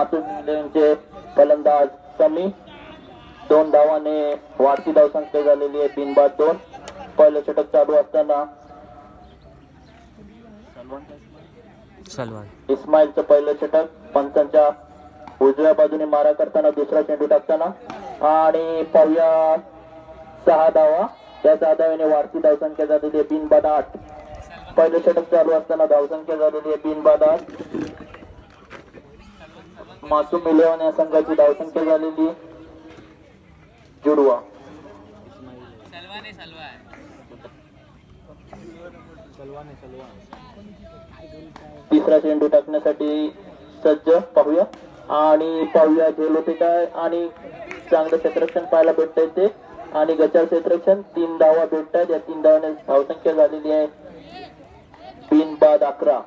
मातुंगेंचे फलंदाज समी 2 धावाने वाढती धावसंख्या झालेली आहे 3-2. पहिलं षटक चालू असताना इस्माईलचं पहिलं षटक पंचांच्या उजव्या बाजूने मारा करताना दुसरा चेंडू टाकताना आणि पाहूया 6 धावा. त्या 6 धावाने वाढती धावसंख्या झालेली आहे 3-8. पहिलं षटक चालू असताना धावसंख्या झालेली आहे 3-8. मासूम इलेव्हन या संघाची धावसंख्या झालेली जुडवा. तिसरा चेंडू टाकण्यासाठी सज्ज पाहूया आणि पाहूया झेल होते काय आणि चांगलं क्षेत्ररक्षण पाहायला भेटतंय ते आणि गचाळ क्षेत्ररक्षण 3 धावा भेटतात. या 3 धावाने धावसंख्या झालेली आहे 3-11.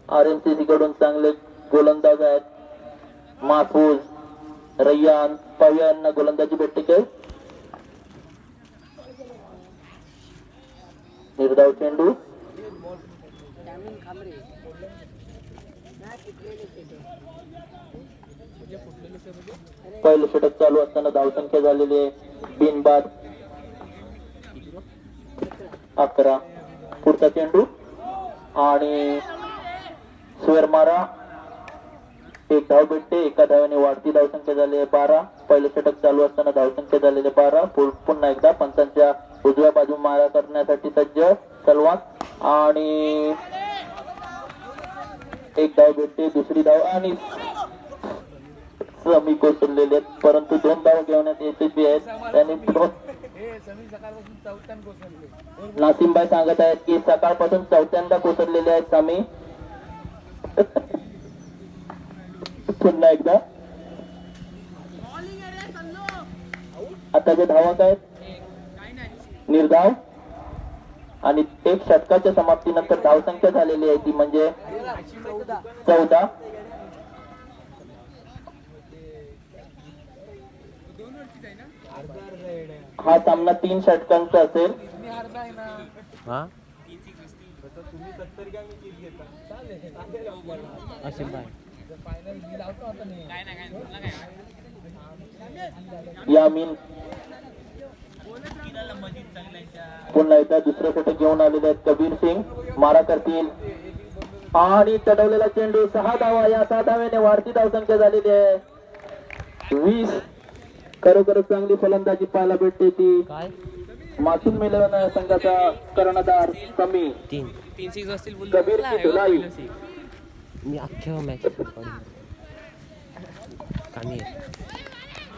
RNCC कडून चांगले गोलंदाज आहेत महफूज रय्यान. पाहूया यांना गोलंदाजी भेटते काय. निर्धाव चेंडू पहिलं षटक चालू असताना धावसंख्या झालेली आहे 11. पुढचा चेंडू आणि स्वेर मारा 1 धाव भेटते. एका धावाने वाढती धावसंख्या झाली आहे 12. पहिलं षटक चालू असताना धावसंख्या झालेली 12. पुन्हा एकदा पंचांच्या उजव्या बाजू मारा करण्यासाठी सज्ज सलवान आणि 1 धाव भेटते. दुसरी धाव आणि समी कोसळलेले आहेत परंतु 2 धाव घेण्यात यशस्वी आहेत. त्यांनी नासिमबाई सांगत आहेत की सकाळपासून 4थ्यांदा कोसळलेले आहेत समी. पुन्हा एकदा आताचे धावक आहेत निर्धाव आणि 1 षटकाच्या समाप्तीनंतर धावसंख्या झालेली आहे ती म्हणजे 14. हा सामना 3 षटकांचा असेल. यामीन पुन्हा एकदा दुसरं षटक घेऊन आलेले आहेत. कबीर सिंग मारा करतील आणि चढवलेला चेंडू 6 धावा. या 6 धाव्याने वाढती धावसंख्या झालेली आहे 20. खरोखरच चांगली फलंदाजी पाहायला भेटते ती मासूम मिलवण संघाचा कर्णधार समी. कबीर सिंग मी अख्ख्या मॅच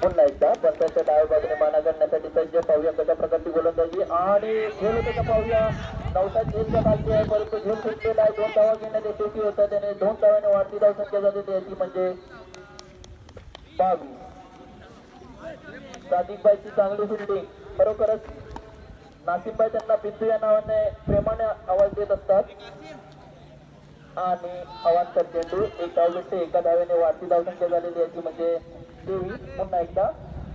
पुन्हा एकदा पंचांच्या डाव्या बाजूने माना करण्यासाठी सज्ज. पाहूया कशा प्रकारची गोलंदाजी आणि झेल होते का पाहूया. 9चा झेलच्या खालची आहे परंतु झेल सुटलेला आहे. 2 धावा घेण्यात यशस्वी होता त्याने. 2 धावाने वाढती धावसंख्या झालेली आहे ती म्हणजे 22. सादिकबाईची चांगली फिल्डिंग. खरोखरच नासिमबाई त्यांना बिंदू या नावाने प्रेमाने आवाज देत असतात आणि आवाज चेंडू 1 धाव भेटते. एका धाव्याने वाढती धावसंख्या झालेली आहे ती म्हणजे 23. पुन्हा एकदा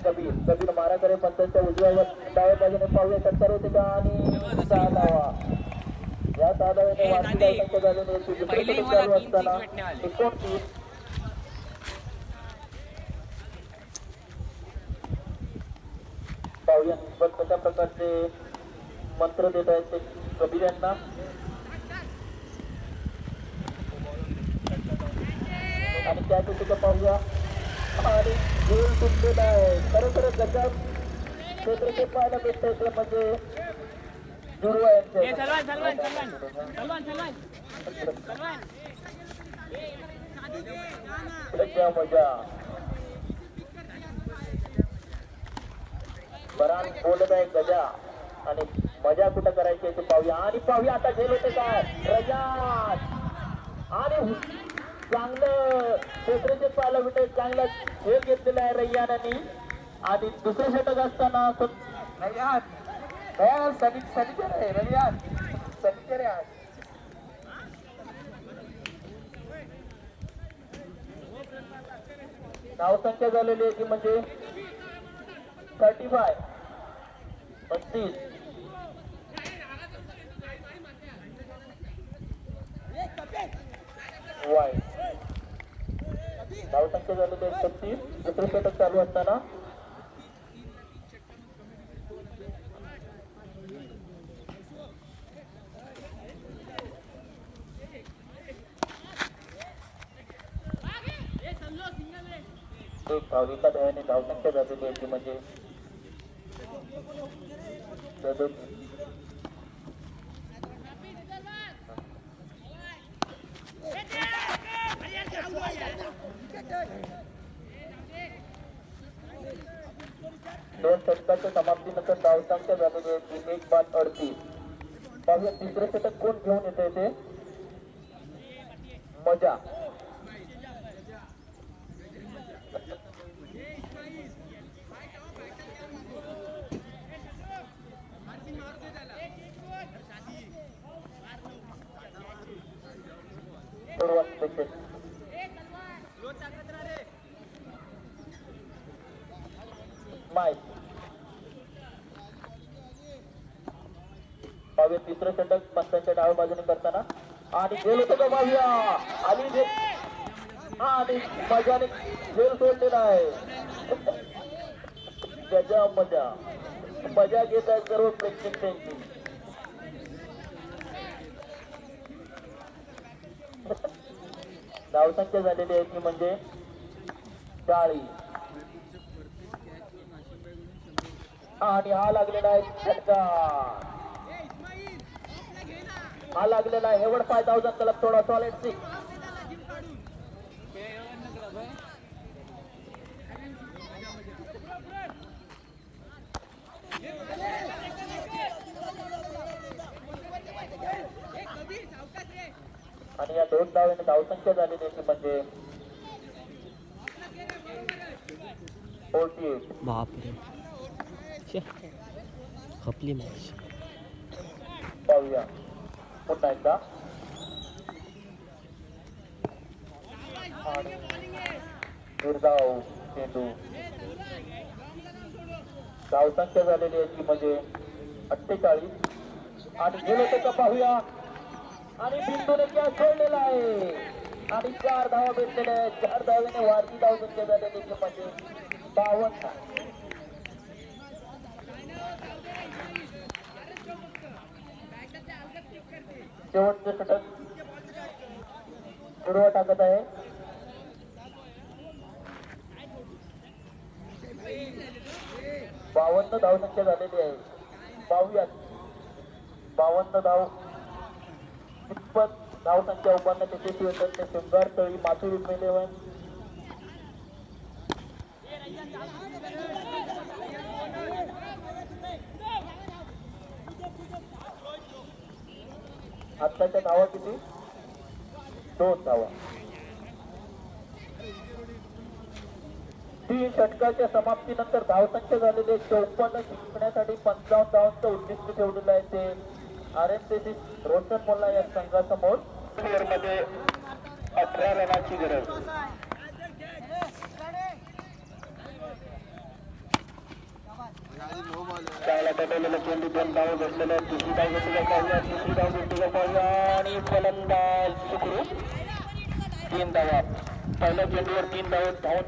कबीर मारा करे पंचांच्या उजव्यावर डाव्या बाजूने पाहूया षटकार होते का आणि 6 धावा. या 6 धाव्याने वाढती धावसंख्या झालेली आहे ती दुसरं षटक चालू असताना 29. पाहूया निस्बत कशा प्रकारचे मंत्र देत आहेत ते कबीर यांना. आणि त्या तिथे पाहूया आणि गोल तुटलेला आहे. खरोखरच गजाब क्षेत्र पाहायला भेटतंय ते म्हणजे जुडवा यांचे मजा बरान बोलत आहे गजा आणि मजा कुठं करायची ते पाहूया. आणि पाहूया आता झेल होते काय रजात आणि चांगलं क्षेत्रचे पाहायला भेटत. चांगला खेळ घेतलेला आहे रय्यान आणि दुसरं षटक असताना सनिचर आहे रय्यान सनिचर आहे. धावसंख्या झालेली आहे ती म्हणजे 35. धावसंख्या झालेली आहे 36. दुसरे षटक चालू असताना एक धाव एका धावाने धावसंख्या झालेली आहे ती म्हणजे 37. दोन षटकाच्या समाप्तीनंतर धावसंख्या झालेली आहे ती 1:38. पाहूया तिसरे षटक कोण घेऊन येते ते मजा. पाहूया तिसरं षटक पंचांच्या डाव्या बाजूने करताना आणि खेळ होतो का पाहूया आणि आणि मजाने खेळ सोडलेला आहे. गजा मजा मजा घेत आहे सर्व प्रेक्षक त्यांची. धावसंख्या झालेली आहे ती म्हणजे 40. आणि हा लागलेला आहे झटका. हा लागलेला आहे हेवड 5000 तलब थोडा सॉलिड 6. आणि या 2 धावांनी धावसंख्या झालेली आहे म्हणजे 48. बापरे शे खपली मॅच. पाहूया पुन्हा एकदा निर्धाव चेंडू. धावसंख्या झालेली आहे ती म्हणजे 48. आणि गेलो तर पाहूया आणि बिंदूने क्या सोडलेला आहे आणि 4 धावा भेटलेल्या आहेत. 4 धावेने वाढती धावसंख्या झालेली ती म्हणजे 52. शेवटचे षटक पुढवा टाकत आहे. बावन्न धावसंख्या झालेली आहे. पाहूयात 52 धाव कितपत धावसंख्या उभारण्यात यशस्वी होतात ते शुभगार तळी माथुर इलेव्हन. आत्ताच्या धावा किती 2 धावा. 3 षटकाच्या समाप्तीनंतर धावसंख्या झालेली 54. जिंकण्यासाठी 55 धावांचं उद्दिष्ट ठेवलेलं आहे ते RMCC रोशन मोल्ला या संघासमोर. मध्ये 18 रनाची गरज. त्याला टोटलेला चेंडू 2 धाव घेतलेला. दुसरी धाव घेतलेला पाहूया. तिसरी धाव घेतलेला पाहूया आणि फलंदाज सुखरूप 3 धावा. पहिल्या चेंडूवर 3 धाव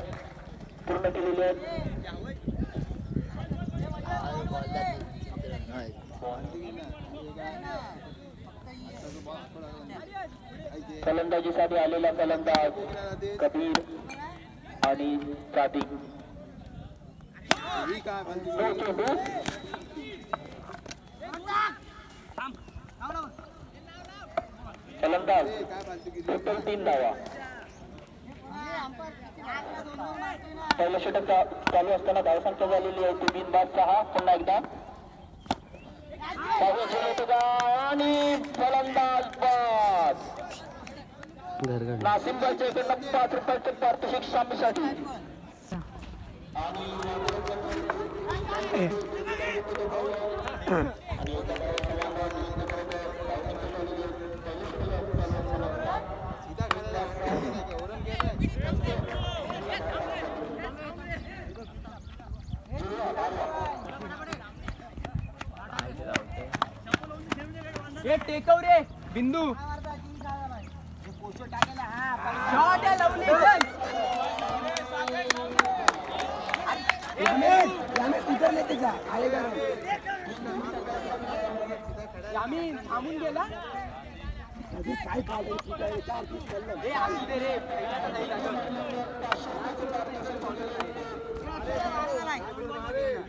पूर्ण केलेली आहेत. फलंदाजीसाठी आलेला फलंदाज कबीर आणि सादिक. फलंदाज टोटल 3 धावा. पहिलं षटक चालू असताना धावसंख्या झालेली आहे ती 3/6. पुन्हा एकदा आणि फलंदाज बाद. नासिमबाईच्या इकडनं 5 रुपयाचे पारितोषिक सामीसाठी. ये टेकव रे बिंदू शॉट आहे लावून यामीन थांबून गेला काय काढायची काय 4-3 चाललं हे असू दे रे पहिल्याचा नाही लागलं.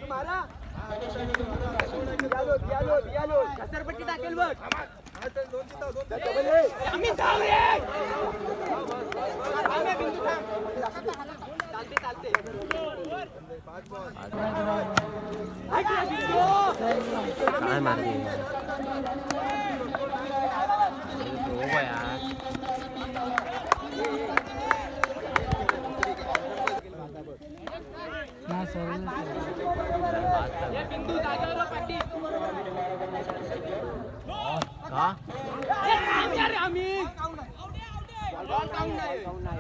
मारा घसरपट्टी टाकेल बघ यामीन थांब रे थांब रे बिंदू थांब चालते चालते ऐक रे बिंदू काय मारते यार हे बिंदू जागेवर पाठी का ए थांब यार यामीन बॉल काउंट नाही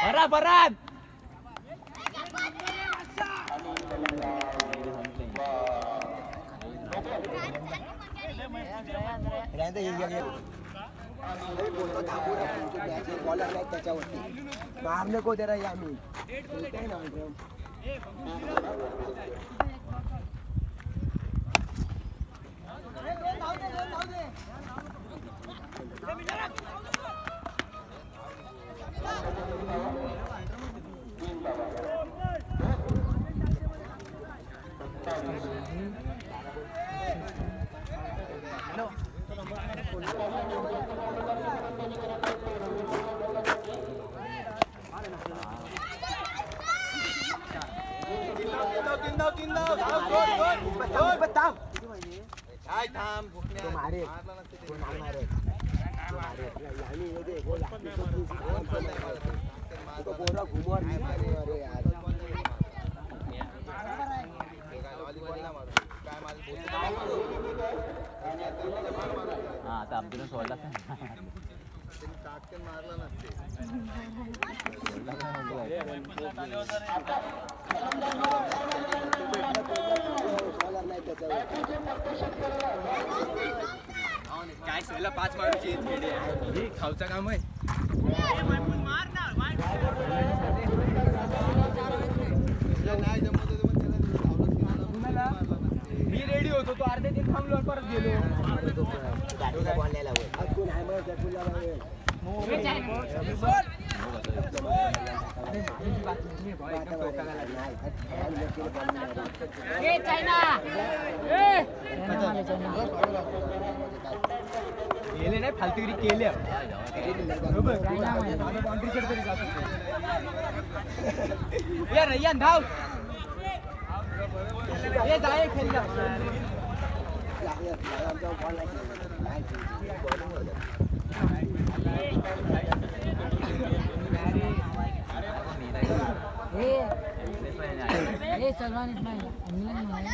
बराबर बॉलर नाही त्याच्यावरती मारने को दे रहा है यामीन आता अब्दुल सोडला बॉलर नाही त्याच्यावरती काय सहला 5 मारूची हे खाऊचा काम आहे मी रेडी होतो तो अर्धे दिन थांबलो परत गेलो गाडीला बॉल नाही लावत आज कोण आहे मग त्याला गेले नाही फालतुगिरी केल्या रय्यान धाव हे जाय खेळला आमचा बॉल नाही हे सलमान इस्माइल इंग्लंड में